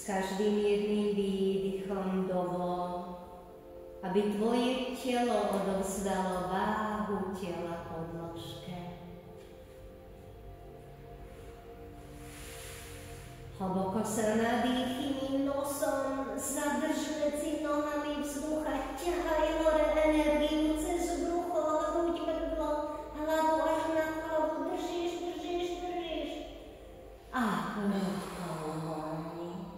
každým jedným výdychom dovol, aby tvoje telo odovzdalo váhu tela podložke. Hlboko sa nadýchni nosom, zadrž medzi nohami vzduch a ťahaj hore energiu cez brucho, hruď, hrdlo, hlavu až na hlavu. Držíš a prudko uvoľni.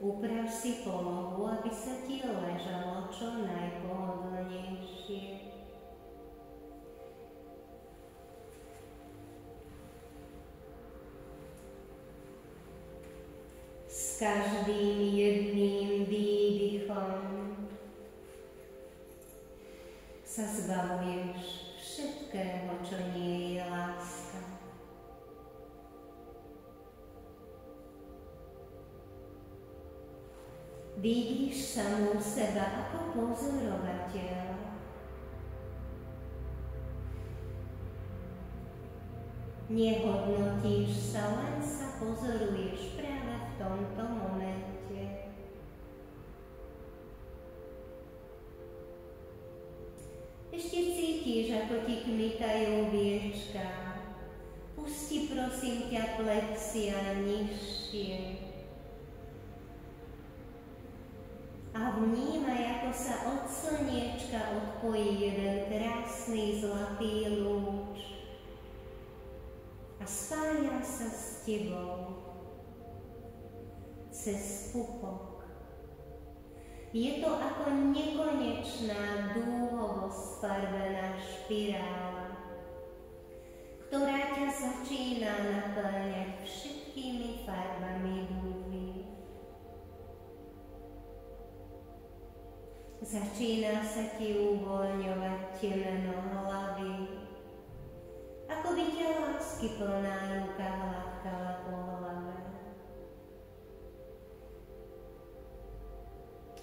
Uprav si polohu, aby sa ti ležalo čo najpohodlnejšie. S každým jedným výdychom sa zbavuješ všetkého, čo nie je láska. Vidíš samú seba ako pozorovateľ. Nehodnotíš sa, len sa pozoruješ práve v tomto momente. Ešte cítiš, ako ti kmitajú viečka. Pusti prosím ťa plexia nižšie. A vnímaj, ako sa od slniečka odpojí jeden krásny zlatý lúč a spája sa s tebou cez pupok. Je to ako nekonečná dúhovo sfarbená špirála, ktorá ťa začína napĺňať všetkými farbami dúhy. Začína sa ti uvoľňovať temeno hlavy, ako by ťa láskyplná ruka hladkala po hlave.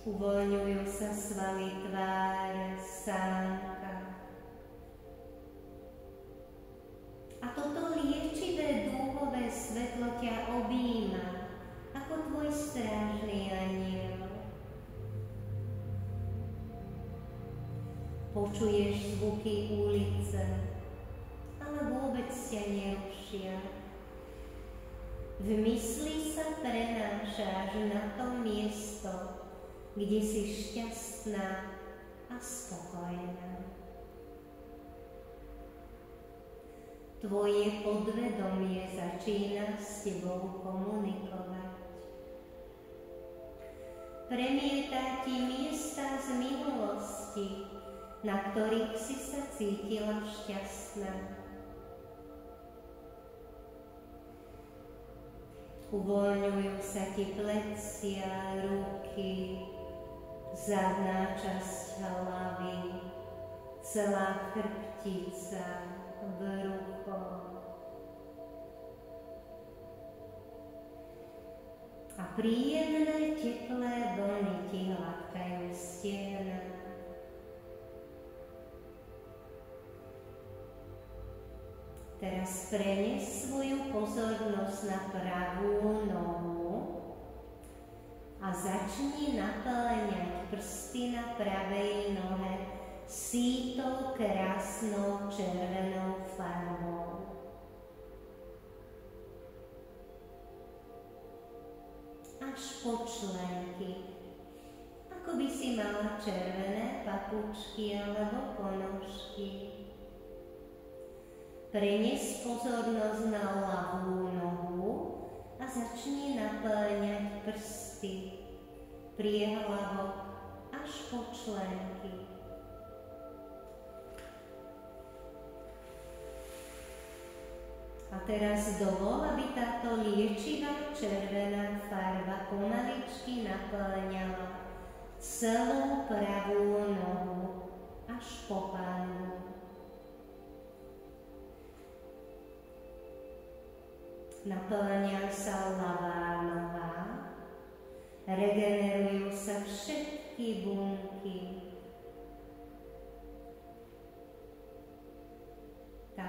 Uvoľňujú sa svaly tváre, sánka. A toto liečivé dúhové svetlo ťa objíma, ako tvoj strážny anjel. Počuješ zvuky ulice, ale vôbec ťa nerušia. V mysli sa prenášaš na to miesto, kde si šťastná a spokojná. Tvoje podvedomie začína s tebou komunikovať. Premietá ti miesta z minulosti, na ktorých si sa cítila šťastná. Uvoľňujú sa ti plecia, ruky, zadná časť hlavy, celá chrbtica, brucho. A príjemné teplé vlny ti hladkajú stehná. Teraz prenes svoju pozornosť na pravú nohu a začni napĺňať prsty na pravej nohe sítou krásnou červenou farbou. Až po členky, ako by si mala červené papučky alebo ponožky. Prenes pozornosť na ľavú nohu a začni napĺňať prsty, priehlavok až po členky. A teraz dovol, aby táto liečivá červená farba pomaličky napĺňala celú pravú nohu až po pánvu. Napĺňa sa ľavá noha, regenerujú sa všetky bunky.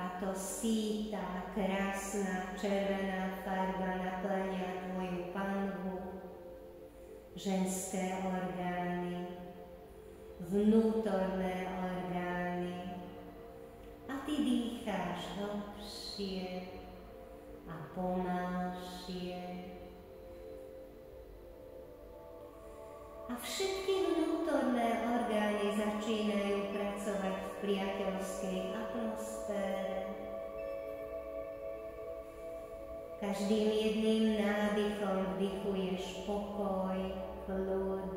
Táto sítá, krásna, červená farba naplňa tvoju panvu, ženské orgány, vnútorné orgány a ty dýcháš hlbšie a pomalšie. A všetky vnútorné orgány začínajú pracovať v priateľskej atmosfére. Každým jedným nádychom vdychuješ pokoj, kľud.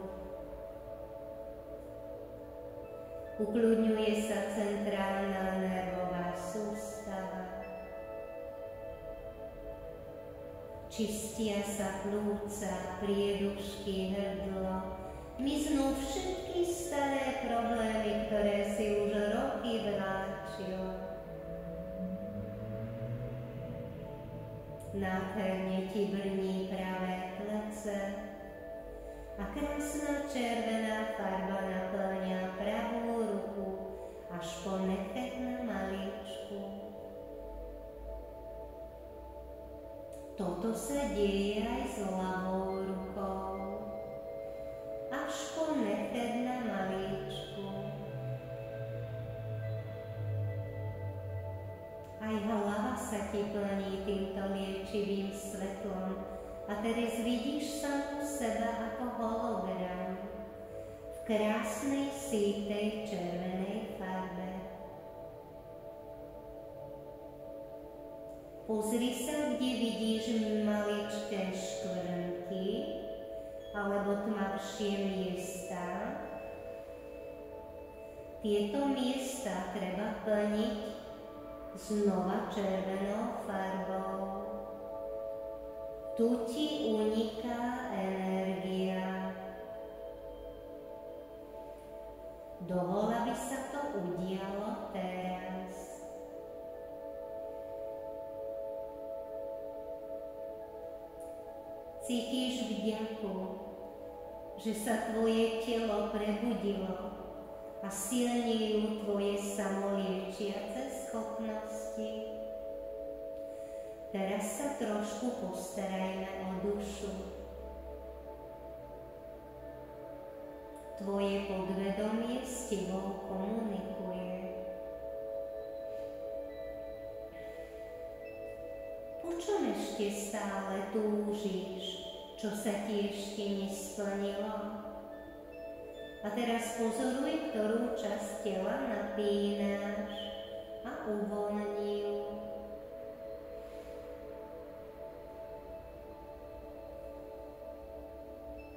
Ukľudňuje sa centrálna nervová sústava. Čistia sa plúca, priedušky, hrdlo. Miznú všetky staré problémy, ktoré si už roky vláčil. Nádherne ti brní pravé plece a krásna červená farba naplňa pravú ruku až po nechtech na maličku. Toto sa deje aj s ľavou rukou. Až po nechtech na maličku. Aj hlava sa ti plní týmto liečivým svetlom a teraz vidíš samú seba ako hologram v krásnej sítej červenej farbe. Pozri sa, kde vidíš maličké škvrnky alebo tmavšie miesta. Tieto miesta treba plniť znova červenou farbou. Tu ti uniká energia. Dovol, aby sa to udialo teraz. Cítiš vďaku, že sa tvoje telo prebudilo a silnejú tvoje samoliečiace schopnosti. Teraz sa trošku postarajme o dušu. Tvoje podvedomie s tebou komunikuje. Po čom ešte stále túžiš, čo sa ti ešte nesplnilo? A teraz pozoruj, ktorú časť tela napínaš a uvoľni ju.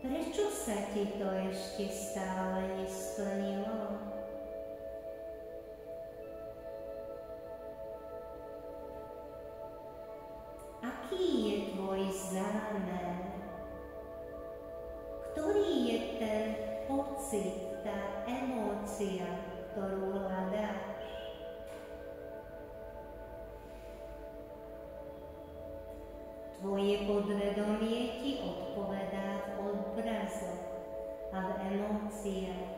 Prečo sa ti to ešte stále nesplnilo? Aký je tvoj zámer? Ktorý je ten pocit, tá emócia, ktorú hľadáš? Tvoje podvedomie ti odpovedá v obrazoch a v emóciách.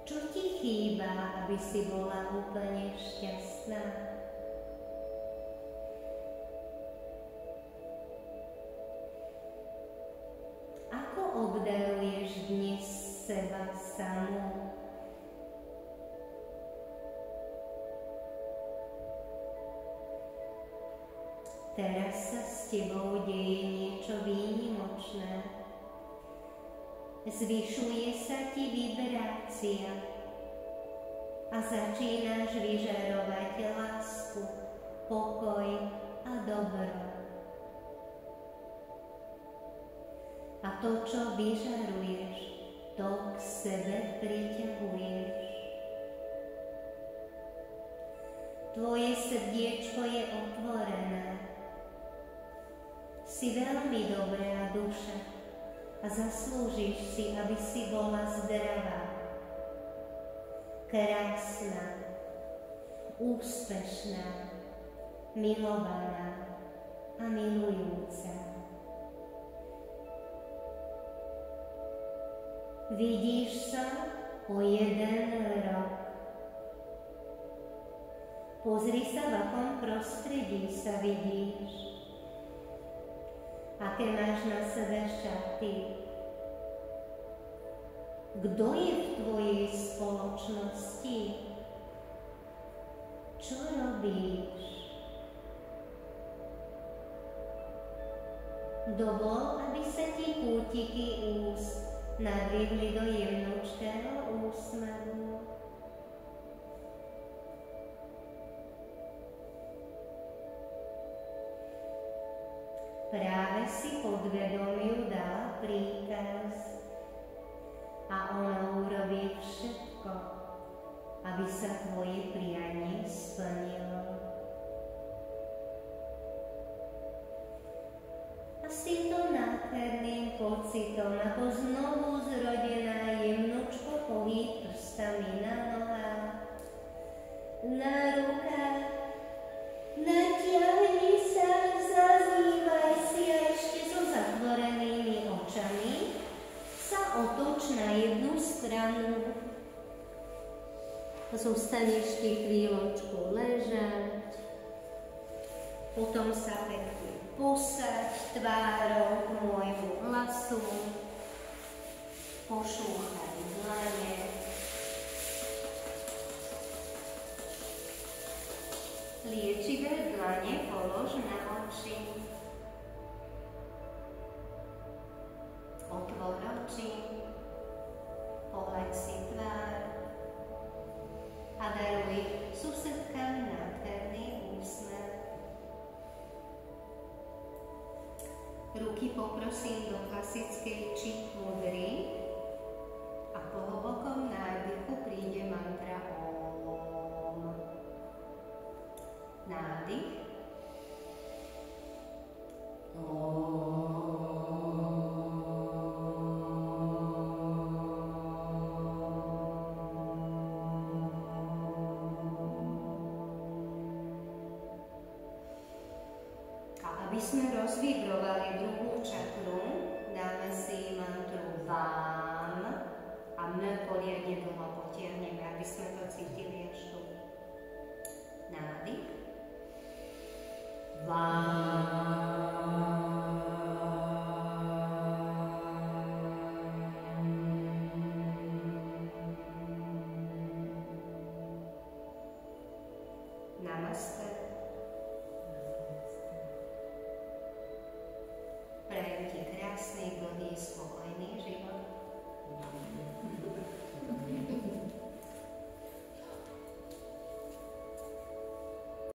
Čo ti chýba, aby si bola úplne šťastná? Ako obdaruješ dnes seba samú? Teraz sa s tebou deje niečo výnimočné. Zvyšuje sa ti vibrácia a začínaš vyžarovať lásku, pokoj a dobro. A to, čo vyžaruješ, to k sebe priťahuješ. Tvoje srdiečko je otvorené. Si veľmi dobrá duša a zaslúžiš si, aby si bola zdravá, krásna, úspešná, milovaná a milujúca. Vidíš sa o 1 rok. Pozri sa, v akom prostredí sa vidíš. Aké máš na sebe šaty? Kto je v tvojej spoločnosti? Čo robíš? Dovol, aby sa ti kútiky úst nadvihli do jemnúčkého úsmevu. Práve si podvedomiu dal príkaz a ono urobí všetko, aby sa tvoje prianie splnilo. A s týmto nádherným pocitom, ako znovu zrodená jemnúčko pohyb prstami na nohách, na rukách, natiahni sa, zaznívaj si a ešte so zatvorenými očami sa otoč na jednu stranu. Zostane ešte chvíľočku ležať, potom sa pekne posaď tvárou k môjmu hlasu, pošúchaj dlane. Liečivé dlane polož na oči. Otvor oči, pohľaď si tvár a daruj susedkám nádherný úsmev. Ruky poprosím do klasickej čit mudry a po hlbokom nádychu príde mantra Om. Nádych. A aby sme rozvibrovali druhú čakru, dáme si mantru Vám a M poriadne dlho potiahneme, aby sme to cítili až tu. Nádych. Namaste. Prajem ti krásny,